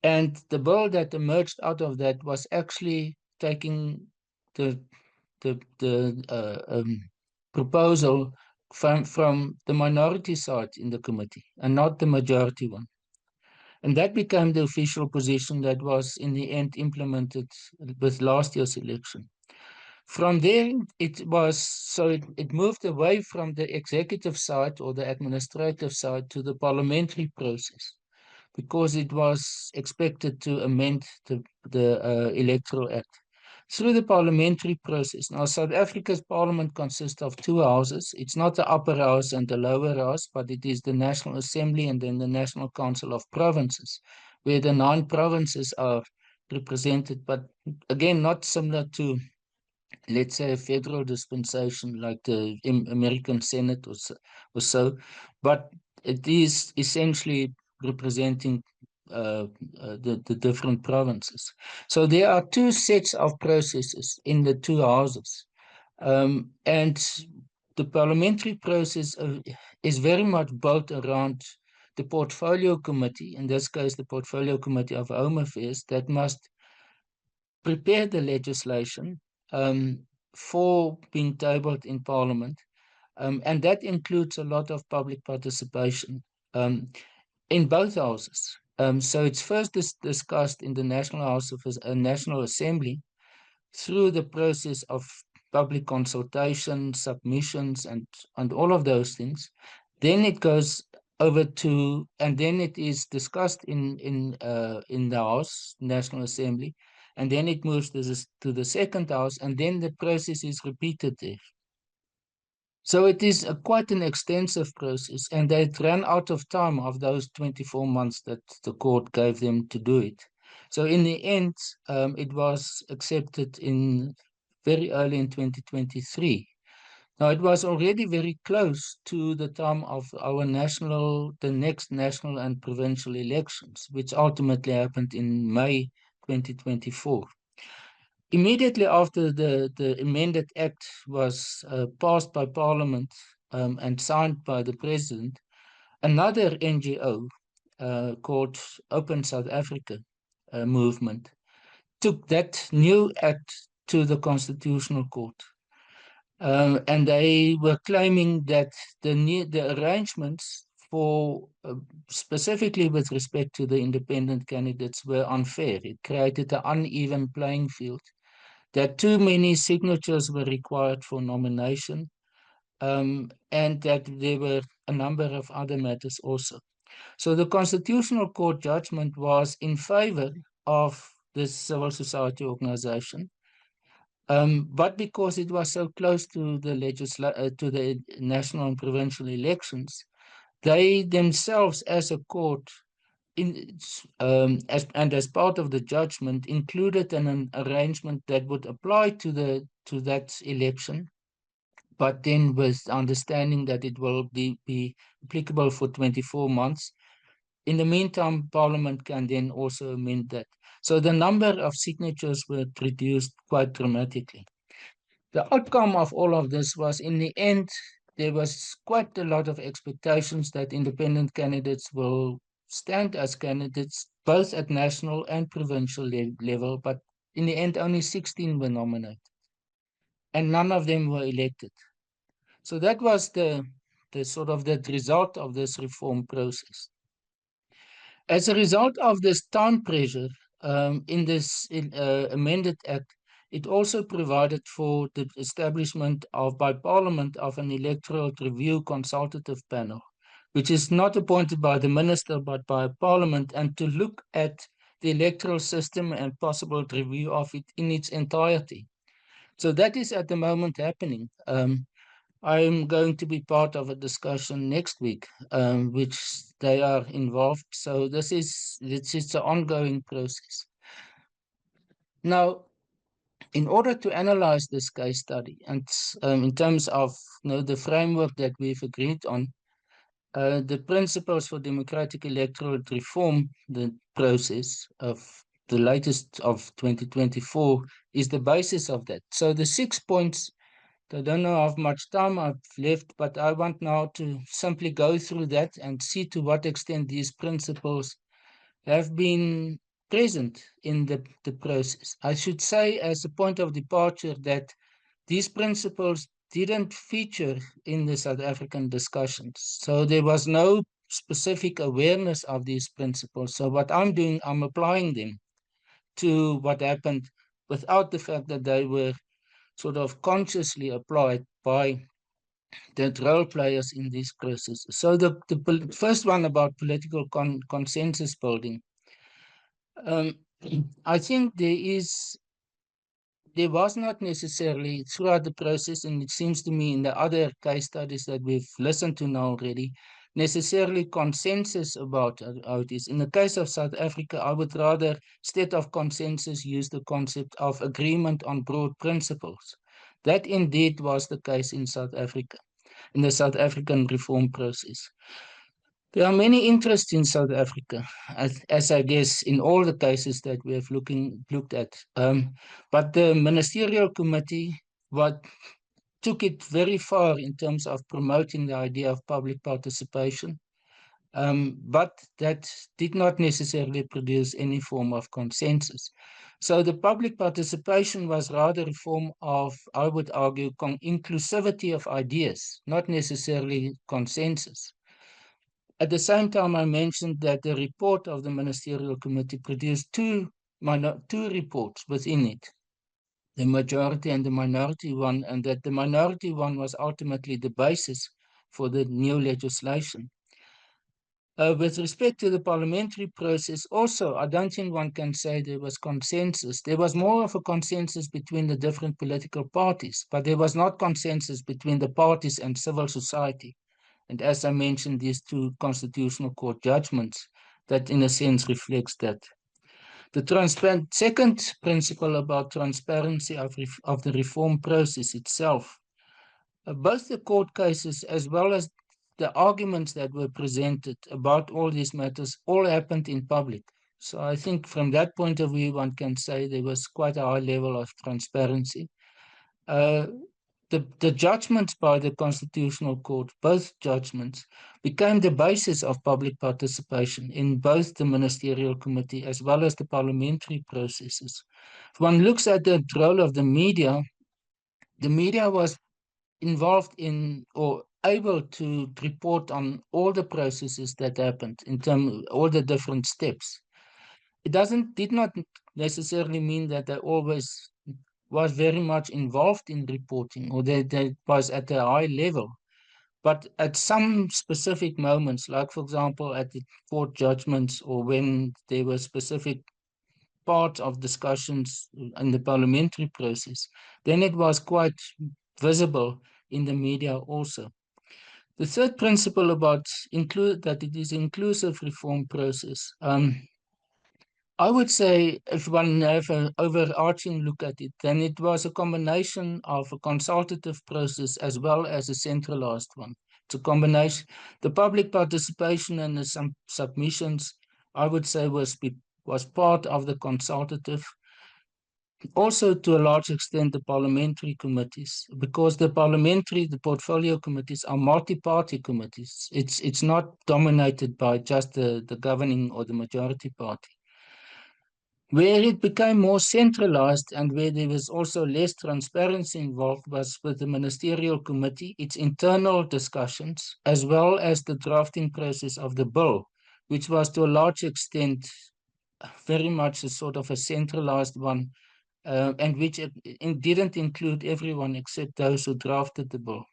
And the bill that emerged out of that was actually taking the proposal from the minority side in the committee and not the majority one. And that became the official position that was in the end implemented with last year's election. From there, it moved away from the executive side or the administrative side to the parliamentary process, because it was expected to amend the Electoral Act through the parliamentary process. Now, South Africa's parliament consists of 2 houses. It's not the upper house and the lower house, but it is the National Assembly and then the National Council of Provinces, where the 9 provinces are represented, but again, not similar to, let's say, a federal dispensation like the American Senate or so, but it is essentially representing the different provinces. So there are 2 sets of processes in the 2 houses. And the parliamentary process is very much built around the portfolio committee, in this case, the portfolio committee of Home Affairs, that must prepare the legislation for being tabled in Parliament. And that includes a lot of public participation in both houses. So it's first discussed in the National House of National Assembly through the process of public consultation, submissions, and all of those things. Then it goes over to, and then it is discussed in the House, National Assembly, and then it moves to the second House, and then the process is repeated there. So it is quite an extensive process, and they ran out of time of those 24 months that the court gave them to do it. So in the end, it was accepted in very early in 2023. Now, it was already very close to the time of the next national and provincial elections, which ultimately happened in May 2024. Immediately after the amended act was passed by Parliament and signed by the President, another NGO called Open South Africa movement took that new act to the Constitutional Court. And they were claiming that the arrangements for specifically with respect to the independent candidates were unfair. It created an uneven playing field, that too many signatures were required for nomination, and that there were a number of other matters also. So the Constitutional Court judgment was in favor of this civil society organization. But because it was so close to the national and provincial elections, they themselves, as a court, as part of the judgment, included an arrangement that would apply to that election, but then with understanding that it will be applicable for 24 months. In the meantime, Parliament can then also amend that. So the number of signatures were reduced quite dramatically. The outcome of all of this was, in the end, there was quite a lot of expectations that independent candidates will stand as candidates, both at national and provincial level, but in the end, only 16 were nominated, and none of them were elected. So that was the result of this reform process. As a result of this time pressure in this amended act, it also provided for the establishment by Parliament of an electoral review consultative panel, which is not appointed by the minister but by Parliament, and to look at the electoral system and possible review of it in its entirety. So that is at the moment happening. I'm going to be part of a discussion next week, which they are involved. So this is an ongoing process. Now, in order to analyze this case study, and in terms of the framework that we've agreed on, the principles for democratic electoral reform, the process of the latest of 2024, is the basis of that. So the 6 points, I don't know how much time I've left, but I want now to simply go through that and see to what extent these principles have been present in the process. I should say, as a point of departure, that these principles didn't feature in the South African discussions. So there was no specific awareness of these principles. So what I'm doing, I'm applying them to what happened without the fact that they were sort of consciously applied by the role players in these processes. So the first one about political consensus building. I think there was not necessarily throughout the process, and it seems to me in the other case studies that we've listened to now already, necessarily consensus about how it is. In the case of South Africa, I would rather, instead of consensus, use the concept of agreement on broad principles. That indeed was the case in South Africa, in the South African reform process. There are many interests in South Africa, as I guess in all the cases that we have looked at. But the ministerial committee took it very far in terms of promoting the idea of public participation, but that did not necessarily produce any form of consensus. So the public participation was rather a form of, I would argue, inclusivity of ideas, not necessarily consensus. At the same time, I mentioned that the report of the Ministerial Committee produced two reports within it. the majority and the minority one, and that the minority one was ultimately the basis for the new legislation. With respect to the parliamentary process, also, I don't think one can say there was consensus. There was more of a consensus between the different political parties, but there was not consensus between the parties and civil society. And as I mentioned, these two constitutional court judgments, that in a sense reflects that. The second principle about transparency of the reform process itself, both the court cases as well as the arguments that were presented about all these matters all happened in public. So I think from that point of view, one can say there was quite a high level of transparency. The judgments by the Constitutional Court, both judgments, became the basis of public participation in both the Ministerial Committee as well as the parliamentary processes. If one looks at the role of the media was involved in or able to report on all the processes that happened in terms of all the different steps. It did not necessarily mean that they always was very much involved in reporting or that was at a high level. But at some specific moments, like for example, at the court judgments or when there were specific parts of discussions in the parliamentary process, then it was quite visible in the media also. The third principle about that it is inclusive reform process. I would say if one have an overarching look at it, then it was a combination of a consultative process as well as a centralized one. It's a combination. The public participation and the submissions, I would say, was part of the consultative. Also, to a large extent, the parliamentary committees, because the portfolio committees are multi-party committees. It's not dominated by just the governing or the majority party. Where it became more centralized and where there was also less transparency involved was with the ministerial committee, its internal discussions, as well as the drafting process of the bill, which was to a large extent very much a sort of a centralized one, and which didn't include everyone except those who drafted the bill.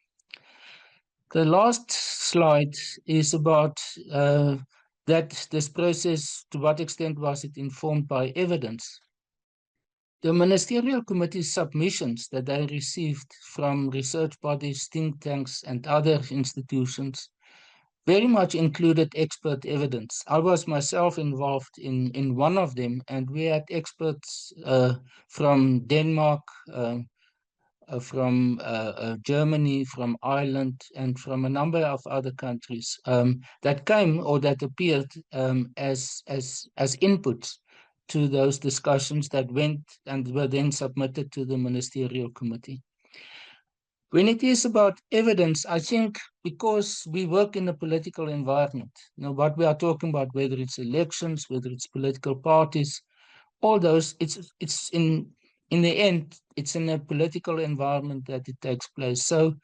The last slide is about that this process, to what extent was it informed by evidence? The ministerial committee's submissions that they received from research bodies, think tanks, and other institutions very much included expert evidence. I was myself involved in one of them, and we had experts from Denmark, from Germany, from Ireland, and from a number of other countries that came or that appeared as inputs to those discussions that went and were then submitted to the ministerial committee. When it is about evidence, I think because we work in a political environment, what we are talking about, whether it's elections, whether it's political parties, all those, it's in the end, it's in a political environment that it takes place. So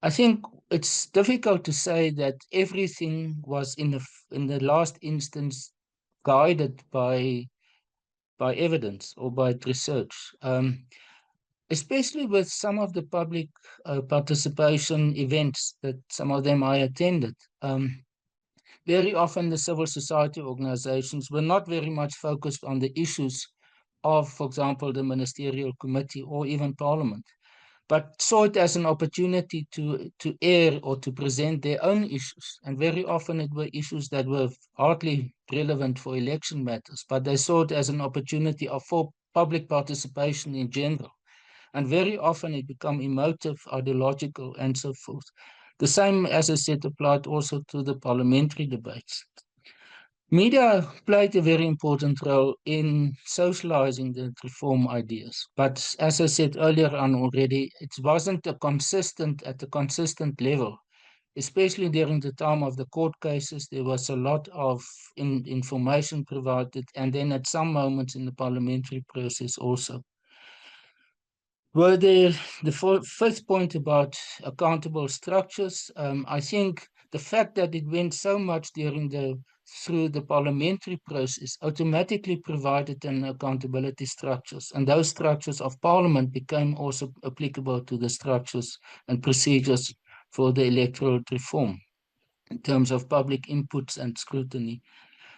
I think it's difficult to say that everything was in the last instance guided by evidence or by research. Especially with some of the public participation events that some of them I attended. Very often the civil society organizations were not very much focused on the issues of, for example, the ministerial committee or even parliament, but saw it as an opportunity to air or to present their own issues. And very often it were issues that were hardly relevant for election matters, but they saw it as an opportunity for public participation in general. And very often it become emotive, ideological, and so forth. The same, as I said, applied also to the parliamentary debates. Media played a very important role in socializing the reform ideas. But as I said earlier on already, it wasn't at a consistent level. Especially during the time of the court cases, there was a lot of information provided, and then at some moments in the parliamentary process also. Well, the fifth point about accountable structures, I think the fact that it went so much during the through the parliamentary process automatically provided an accountability structures, and those structures of parliament became also applicable to the structures and procedures for the electoral reform in terms of public inputs and scrutiny.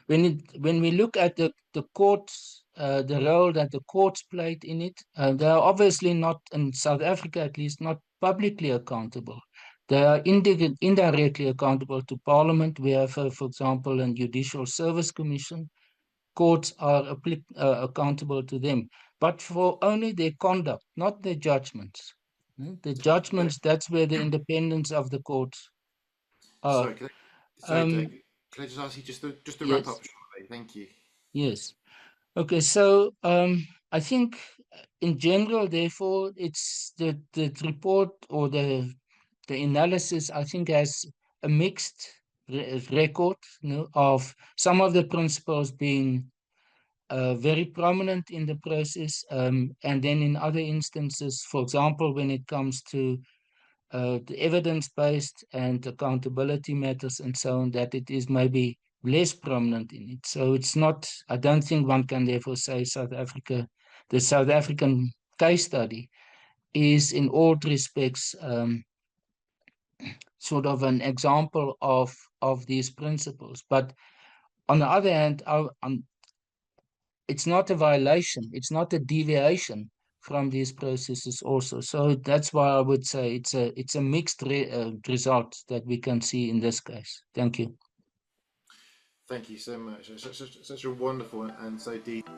When we look at the courts, the role that the courts played in it, they are obviously not, in South Africa at least, not publicly accountable. They are indirectly accountable to Parliament. We have, for example, a Judicial Service Commission. Courts are accountable to them, but for only their conduct, not their judgments. The judgments, that's where the independence of the courts are. Sorry, David, can I just ask you just to wrap Yes. up shortly? Thank you. Yes. Okay, so I think in general, therefore, it's the report or the analysis, I think, has a mixed record, of some of the principles being very prominent in the process, and then in other instances, for example, when it comes to the evidence-based and accountability matters and so on, that it is maybe less prominent in it. So it's not, I don't think one can therefore say the South African case study is in all respects sort of an example of these principles. But on the other hand, it's not a violation, it's not a deviation from these processes also. So that's why I would say it's a mixed result that we can see in this case. Thank you. Thank you so much. Such a wonderful and so deep.